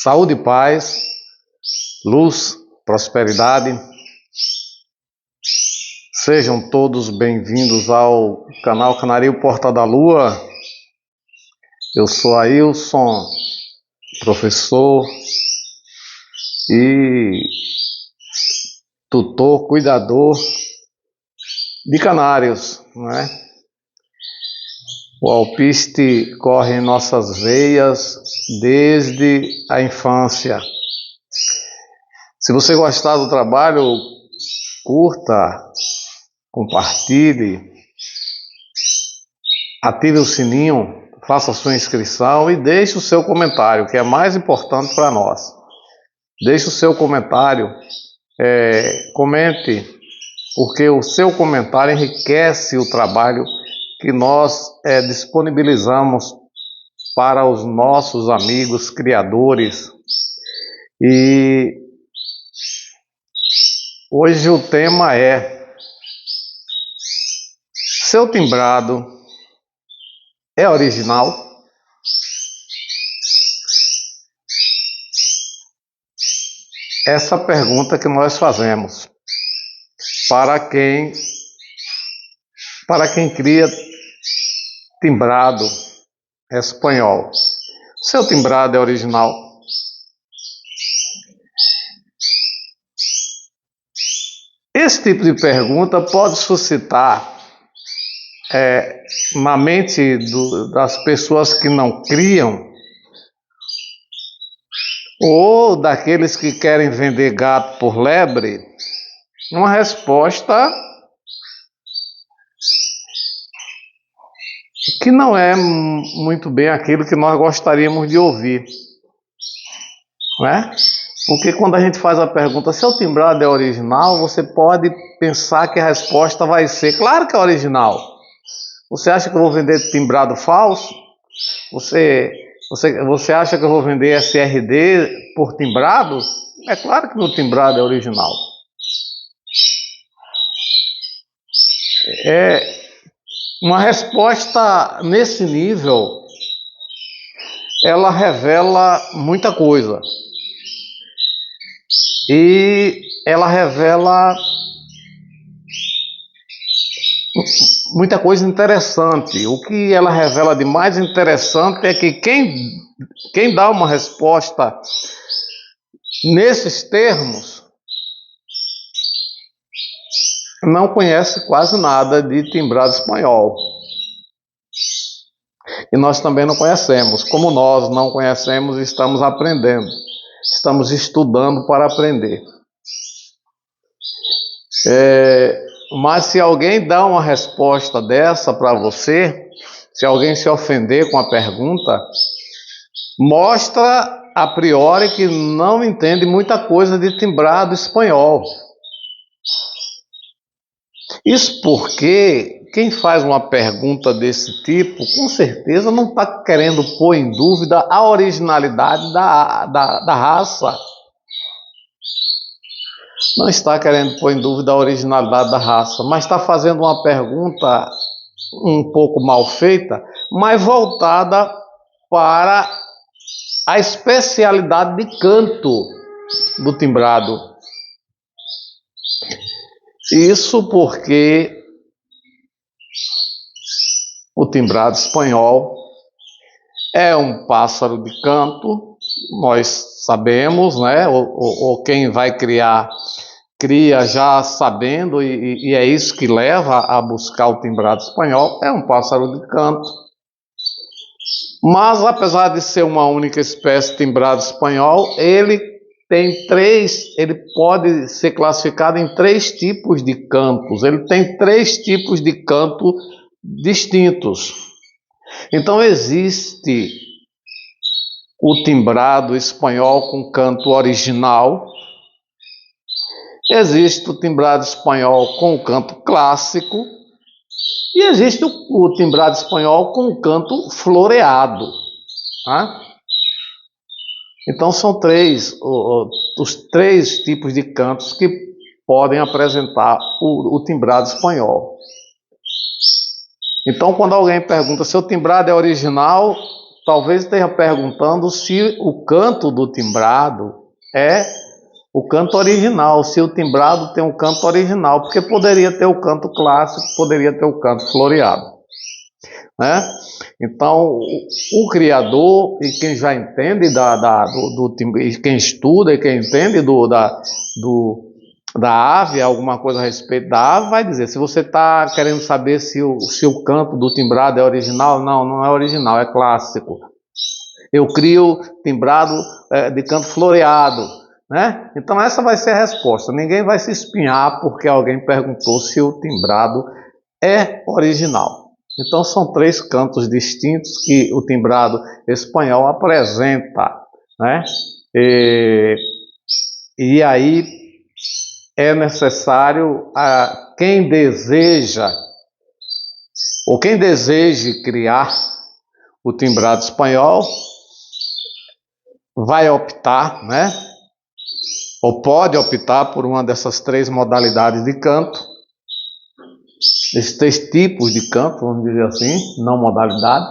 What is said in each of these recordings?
Saúde e paz, luz, prosperidade. Sejam todos bem-vindos ao canal Canarinho Porta da Lua. Eu sou Ailson, professor e tutor, cuidador de canários, não é? O alpiste corre em nossas veias desde a infância. Se você gostar do trabalho, curta, compartilhe, ative o sininho, faça a sua inscrição e deixe o seu comentário, que é mais importante para nós. Deixe o seu comentário, comente, porque o seu comentário enriquece o trabalho que nós disponibilizamos para os nossos amigos criadores. E hoje o tema é: seu timbrado é original? Essa pergunta que nós fazemos para quem cria timbrado espanhol. Seu timbrado é original? Esse tipo de pergunta pode suscitar na mente das pessoas que não criam, ou daqueles que querem vender gato por lebre, uma resposta que não é muito bem aquilo que nós gostaríamos de ouvir, né? Porque quando a gente faz a pergunta, seu timbrado é original, você pode pensar que a resposta vai ser: claro que é original. Você acha que eu vou vender timbrado falso? Você acha que eu vou vender SRD por timbrado? É claro que meu timbrado é original. Uma resposta nesse nível, ela revela muita coisa. E ela revela muita coisa interessante. O que ela revela de mais interessante é que quem dá uma resposta nesses termos não conhece quase nada de timbrado espanhol. E nós também não conhecemos. Como nós não conhecemos, estamos aprendendo. Estamos estudando para aprender. Mas se alguém dá uma resposta dessa para você, se alguém se ofender com a pergunta, mostra a priori que não entende muita coisa de timbrado espanhol. Isso porque quem faz uma pergunta desse tipo, com certeza não está querendo pôr em dúvida a originalidade da raça. Não está querendo pôr em dúvida a originalidade da raça, mas está fazendo uma pergunta um pouco mal feita, mas voltada para a especialidade de canto do timbrado. Isso porque o timbrado espanhol é um pássaro de canto, nós sabemos, né? Ou quem vai criar, cria já sabendo, e é isso que leva a buscar o timbrado espanhol. É um pássaro de canto. Mas apesar de ser uma única espécie de timbrado espanhol, ele pode ser classificado em 3 tipos de cantos. Ele tem 3 tipos de canto distintos. Então existe o timbrado espanhol com canto original, existe o timbrado espanhol com o canto clássico e existe o timbrado espanhol com o canto floreado, tá? Então são os 3 tipos de cantos que podem apresentar o timbrado espanhol. Então quando alguém pergunta: seu timbrado é original? talvez esteja perguntando se o canto do timbrado é o canto original, se o timbrado tem um canto original, porque poderia ter o canto clássico, poderia ter o canto floreado, né? Então, o criador e quem já entende quem estuda e quem entende da ave, alguma coisa a respeito da ave, vai dizer, se você está querendo saber se o canto do timbrado é original, não é original, é clássico. Eu crio timbrado de canto floreado, né? Então essa vai ser a resposta. Ninguém vai se espinhar porque alguém perguntou se o timbrado é original. Então são 3 cantos distintos que o timbrado espanhol apresenta, né? E aí é necessário quem deseja ou quem deseje criar o timbrado espanhol vai optar, né? Ou pode optar por uma dessas 3 modalidades de canto, esses 3 tipos de canto, vamos dizer assim, não modalidade.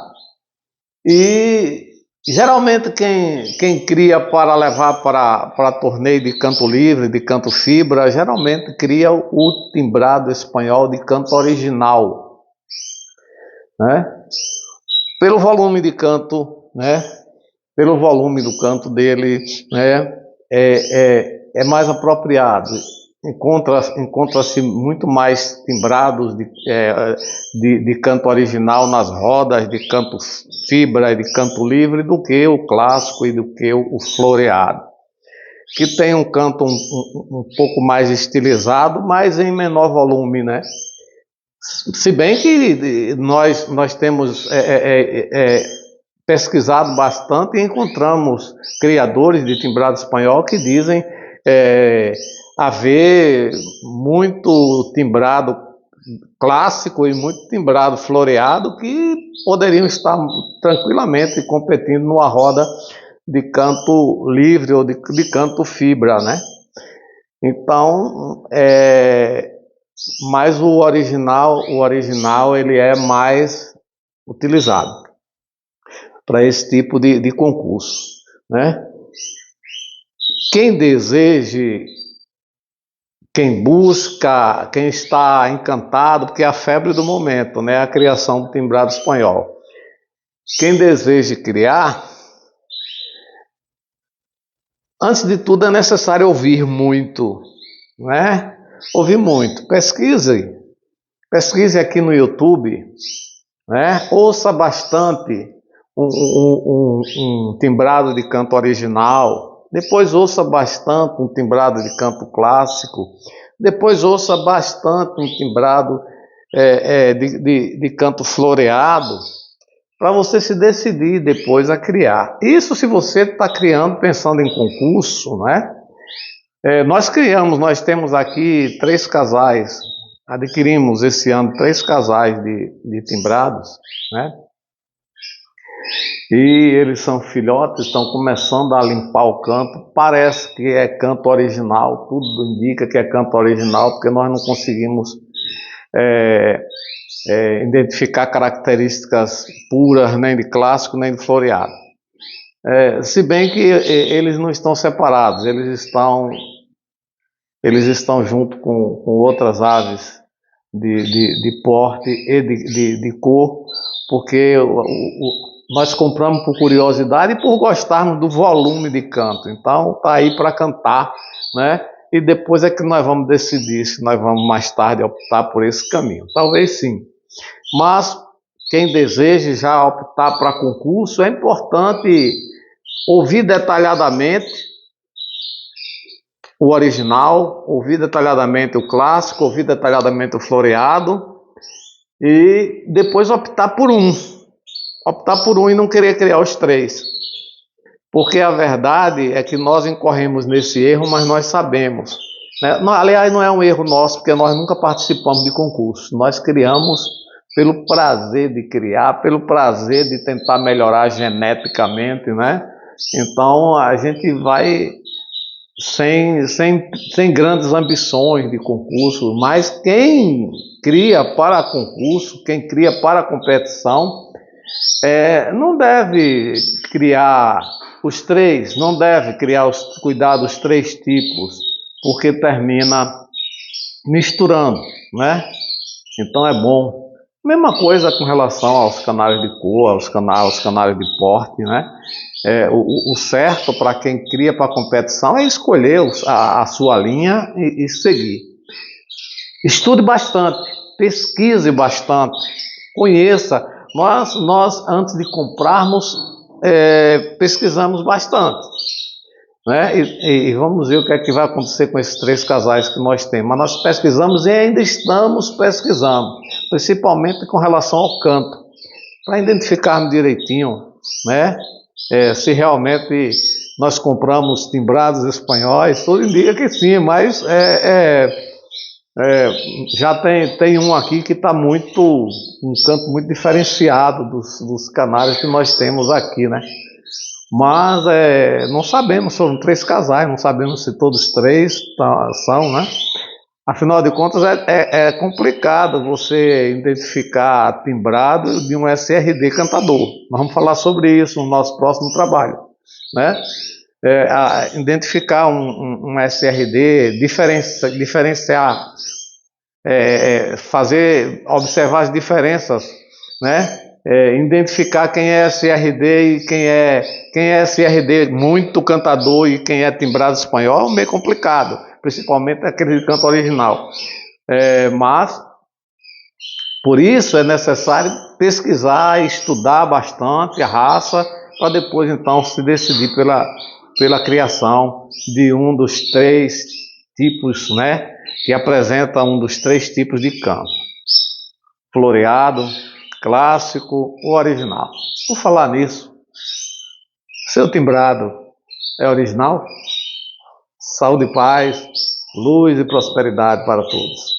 E geralmente quem cria para levar para torneio de canto livre, de canto fibra, geralmente cria o timbrado espanhol de canto original, né? Pelo volume de canto, né? Pelo volume do canto dele, né? É mais apropriado. Encontra-se muito mais timbrados de canto original nas rodas de canto fibra e de canto livre do que o clássico e do que o floreado, que tem um canto um pouco mais estilizado, mas em menor volume, né? Se bem que nós temos pesquisado bastante e encontramos criadores de timbrado espanhol que dizem haver muito timbrado clássico e muito timbrado floreado que poderiam estar tranquilamente competindo numa roda de canto livre ou de canto fibra, né? Então, mas o original ele é mais utilizado para esse tipo de concurso, né? Quem deseje, quem busca, quem está encantado, porque é a febre do momento, né? A criação do timbrado espanhol. Quem deseja criar, antes de tudo é necessário ouvir muito, né? Ouvir muito. Pesquise aqui no YouTube, né? Ouça bastante um timbrado de canto original, depois ouça bastante um timbrado de canto clássico, depois ouça bastante um timbrado de canto floreado, para você se decidir depois a criar. Isso se você está criando pensando em concurso, né? Nós temos aqui 3 casais, adquirimos esse ano 3 casais de timbrados, né? E eles são filhotes, estão começando a limpar o canto, parece que é canto original, tudo indica que é canto original, porque nós não conseguimos identificar características puras, nem de clássico, nem de floreado. Se bem que eles não estão separados, eles estão junto com outras aves de porte e de cor, porque nós compramos por curiosidade e por gostarmos do volume de canto. Então está aí para cantar, né? E depois é que nós vamos decidir se nós vamos mais tarde optar por esse caminho. Talvez sim. Mas quem deseja já optar para concurso, é importante ouvir detalhadamente o original, ouvir detalhadamente o clássico, ouvir detalhadamente o floreado e depois optar por um. Optar por um e não querer criar os 3. Porque a verdade é que nós incorremos nesse erro, mas nós sabemos, né? Aliás, não é um erro nosso, porque nós nunca participamos de concurso. Nós criamos pelo prazer de criar, pelo prazer de tentar melhorar geneticamente, né? Então a gente vai sem grandes ambições de concurso, mas quem cria para concurso, quem cria para competição, Não deve criar os três, não deve cuidar dos três tipos, porque termina misturando, né? Então é bom. Mesma coisa com relação aos canais de cor, aos canais de porte, né? O certo para quem cria para competição é escolher a sua linha e seguir. Estude bastante, pesquise bastante, conheça. Nós antes de comprarmos, pesquisamos bastante, né? E vamos ver o que é que vai acontecer com esses 3 casais que nós temos. Mas nós pesquisamos e ainda estamos pesquisando, principalmente com relação ao canto, para identificarmos direitinho, né? Se realmente nós compramos timbrados espanhóis. Tudo indica que sim, mas já tem um aqui que está um canto muito diferenciado dos canários que nós temos aqui, né? Mas não sabemos, são 3 casais, não sabemos se todos 3 são, né? Afinal de contas, é complicado você identificar timbrado de um SRD cantador. Nós vamos falar sobre isso no nosso próximo trabalho, né? Identificar um SRD, diferenciar, observar as diferenças, né? Identificar quem é SRD e quem é SRD muito cantador e quem é timbrado espanhol é meio complicado, principalmente aquele de canto original. Mas por isso é necessário pesquisar e estudar bastante a raça para depois então se decidir pela criação de um dos 3 tipos, né, que apresenta um dos 3 tipos de canto: floreado, clássico ou original. Por falar nisso, seu timbrado é original? Saúde e paz, luz e prosperidade para todos.